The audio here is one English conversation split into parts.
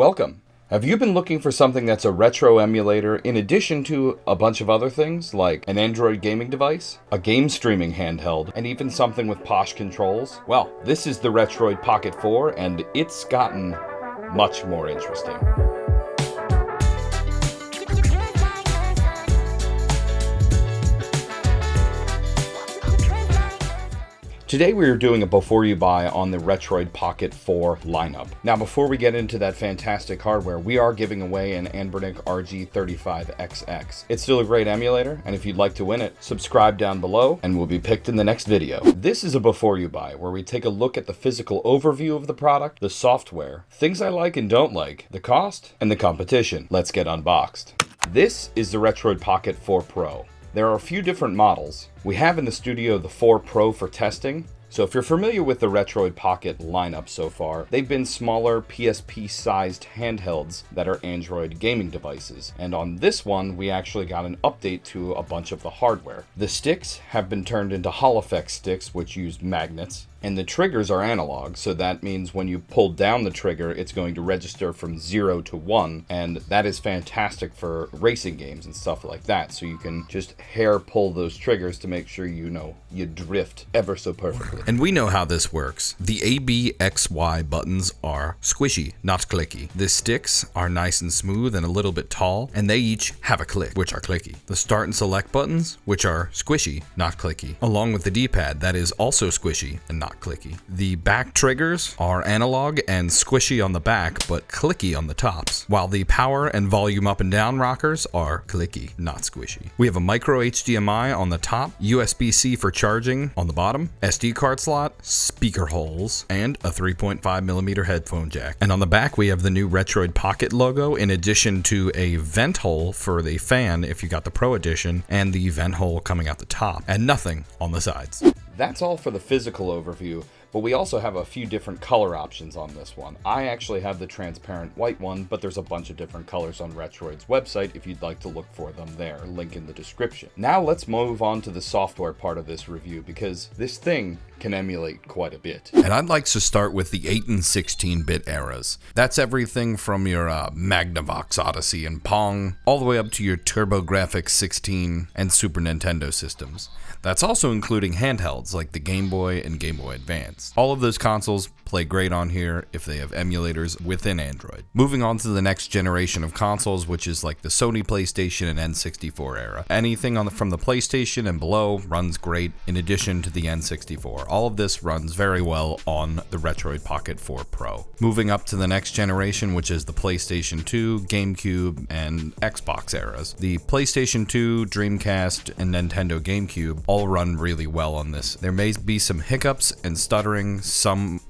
Welcome. Have you been looking for something that's a retro emulator in addition to a bunch of other things like an Android gaming device, a game streaming handheld, and even something with posh controls? Well, this is the Retroid Pocket 4 and it's gotten much more interesting. Today we are doing a before you buy on the Retroid Pocket 4 lineup. Now before we get into that fantastic hardware, we are giving away an Anbernic RG35XX. It's still a great emulator, and if you'd like to win it, subscribe down below and we'll be picked in the next video. This is a before you buy, where we take a look at the physical overview of the product, the software, things I like and don't like, the cost, and the competition. Let's get unboxed. This is the Retroid Pocket 4 Pro. There are a few different models. We have in the studio the 4 Pro for testing. So if you're familiar with the Retroid Pocket lineup so far, they've been smaller PSP-sized handhelds that are Android gaming devices. And on this one, we actually got an update to a bunch of the hardware. The sticks have been turned into Hall effect sticks, which use magnets. And the triggers are analog, so that means when you pull down the trigger, it's going to register from 0 to 1, and that is fantastic for racing games and stuff like that, so you can just hair pull those triggers to make sure you drift ever so perfectly. And we know how this works. The A, B, X, Y buttons are squishy, not clicky. The sticks are nice and smooth and a little bit tall, and they each have a click, which are clicky. The start and select buttons, which are squishy, not clicky, along with the D-pad that is also squishy and not clicky. The back triggers are analog and squishy on the back, but clicky on the tops, while the power and volume up and down rockers are clicky, not squishy. We have a micro HDMI on the top, USB-C for charging on the bottom, SD card slot, speaker holes, and a 3.5mm headphone jack. And on the back we have the new Retroid Pocket logo, in addition to a vent hole for the fan if you got the Pro Edition, and the vent hole coming out the top, and nothing on the sides. That's all for the physical overview, but we also have a few different color options on this one. I actually have the transparent white one, but there's a bunch of different colors on Retroid's website if you'd like to look for them there, link in the description. Now let's move on to the software part of this review, because this thing can emulate quite a bit. And I'd like to start with the 8 and 16-bit eras. That's everything from your Magnavox Odyssey and Pong, all the way up to your TurboGrafx 16 and Super Nintendo systems. That's also including handhelds like the Game Boy and Game Boy Advance. All of those consoles play great on here if they have emulators within Android. Moving on to the next generation of consoles, which is like the Sony PlayStation and N64 era. Anything from the PlayStation and below runs great, in addition to the N64. All of this runs very well on the Retroid Pocket 4 Pro. Moving up to the next generation, which is the PlayStation 2, GameCube, and Xbox eras. The PlayStation 2, Dreamcast, and Nintendo GameCube all run really well on this. There may be some hiccups and stuttering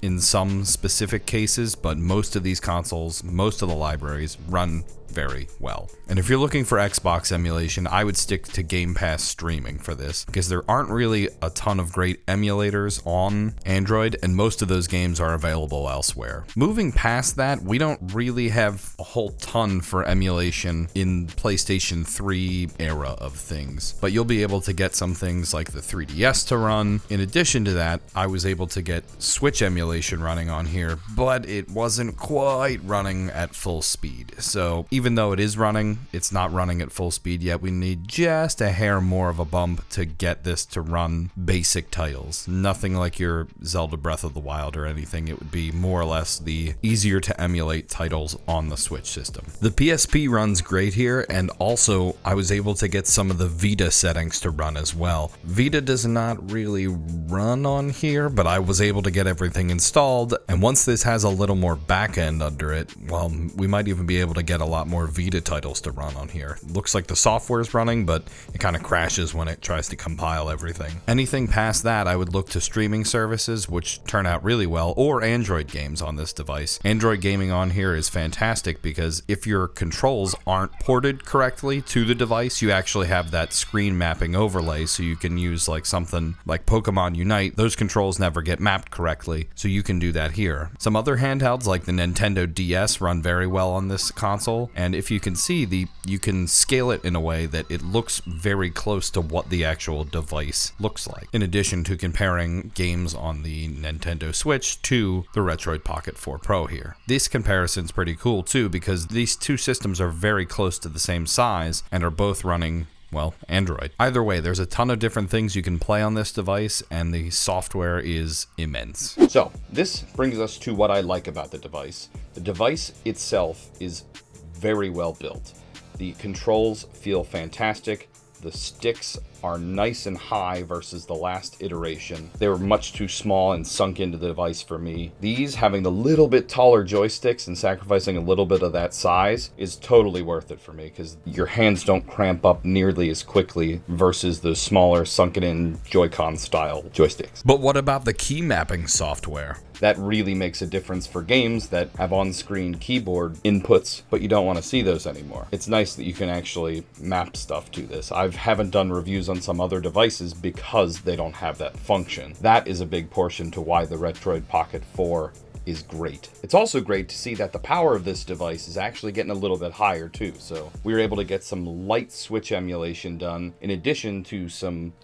in some specific cases, but most of these consoles, most of the libraries run very well. And if you're looking for Xbox emulation, I would stick to Game Pass streaming for this, because there aren't really a ton of great emulators on Android, and most of those games are available elsewhere. Moving past that, we don't really have a whole ton for emulation in PlayStation 3 era of things, but you'll be able to get some things like the 3DS to run. In addition to that, I was able to get Switch emulation running on here, but it wasn't quite running at full speed. So even though it is running, it's not running at full speed yet. We need just a hair more of a bump to get this to run basic titles. Nothing like your Zelda Breath of the Wild or anything. It would be more or less the easier to emulate titles on the Switch system. The PSP runs great here, and also I was able to get some of the Vita settings to run as well. Vita does not really run on here, but I was able to get everything installed, and once this has a little more back end under it, well, we might even be able to get a lot more Vita titles to run on here. Looks like the software is running, but it kind of crashes when it tries to compile everything. Anything past that, I would look to streaming services, which turn out really well, or Android games on this device. Android gaming on here is fantastic because if your controls aren't ported correctly to the device, you actually have that screen mapping overlay, so you can use like something like Pokemon Unite. Those controls never get mapped correctly, so you can do that here. Some other handhelds like the Nintendo DS run very well on this console, and if you can see, you can scale it in a way that it looks very close to what the actual device looks like, in addition to comparing games on the Nintendo Switch to the Retroid Pocket 4 Pro here. This comparison's pretty cool too, because these two systems are very close to the same size and are both running, well, Android. Either way, there's a ton of different things you can play on this device, and the software is immense. So, this brings us to what I like about the device. The device itself is very well built. The controls feel fantastic. The sticks are nice and high versus the last iteration. They were much too small and sunk into the device for me. These, having the little bit taller joysticks and sacrificing a little bit of that size, is totally worth it for me, because your hands don't cramp up nearly as quickly versus the smaller sunken in Joy-Con style joysticks. But what about the key mapping software? That really makes a difference for games that have on-screen keyboard inputs, but you don't want to see those anymore. It's nice that you can actually map stuff to this. I haven't done reviews on some other devices because they don't have that function. That is a big portion to why the Retroid Pocket 4 is great. It's also great to see that the power of this device is actually getting a little bit higher too, so we were able to get some light Switch emulation done, in addition to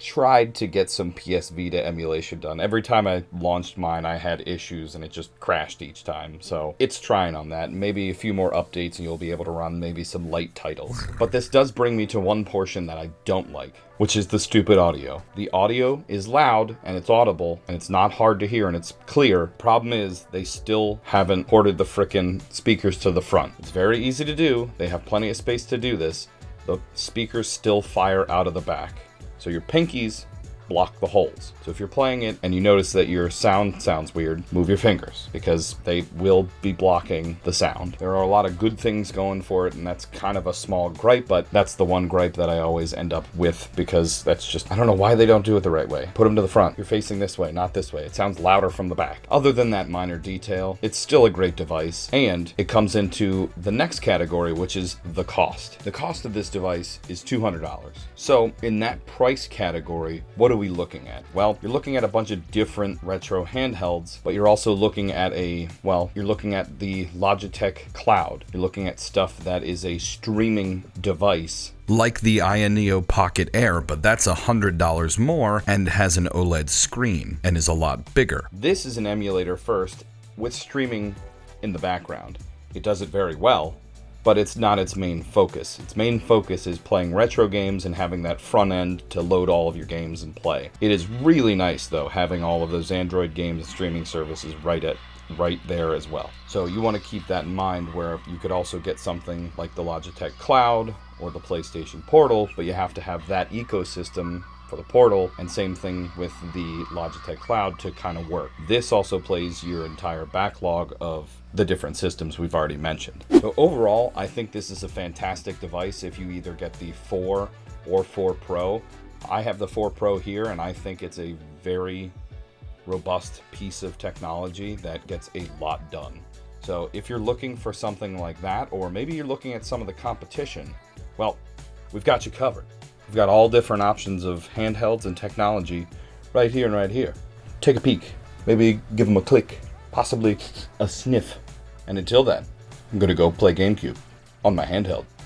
tried to get some PS Vita emulation done. Every time I launched mine, I had issues and it just crashed each time, so it's trying on that. Maybe a few more updates and you'll be able to run maybe some light titles. But this does bring me to one portion that I don't like, which is the stupid audio. The audio is loud and it's audible and it's not hard to hear and it's clear. Problem is, they still haven't ported the frickin' speakers to the front. It's very easy to do. They have plenty of space to do this. The speakers still fire out of the back. So your pinkies block the holes. So if you're playing it and you notice that your sound sounds weird, move your fingers, because they will be blocking the sound. There are a lot of good things going for it, and that's kind of a small gripe, but that's the one gripe that I always end up with, because that's just, I don't know why they don't do it the right way. Put them to the front. You're facing this way, not this way. It sounds louder from the back. Other than that minor detail, it's still a great device, and it comes into the next category, which is the cost. The cost of this device is $200. So in that price category, what are we looking at? Well, you're looking at a bunch of different retro handhelds, but you're also looking at you're looking at the Logitech Cloud. You're looking at stuff that is a streaming device. Like the Neo Pocket Air, but that's $100 more and has an OLED screen and is a lot bigger. This is an emulator first with streaming in the background. It does it very well, but it's not its main focus. Its main focus is playing retro games and having that front end to load all of your games and play. It is really nice, though, having all of those Android games and streaming services right there as well. So you want to keep that in mind, where you could also get something like the Logitech Cloud or the PlayStation Portal, but you have to have that ecosystem for the Portal, and same thing with the Logitech Cloud to kind of work. This also plays your entire backlog of the different systems we've already mentioned. So overall, I think this is a fantastic device if you either get the 4 or 4 Pro. I have the 4 Pro here, and I think it's a very robust piece of technology that gets a lot done. So if you're looking for something like that, or maybe you're looking at some of the competition, well, we've got you covered. We've got all different options of handhelds and technology right here and right here. Take a peek, maybe give them a click, possibly a sniff. And until then, I'm gonna go play GameCube on my handheld.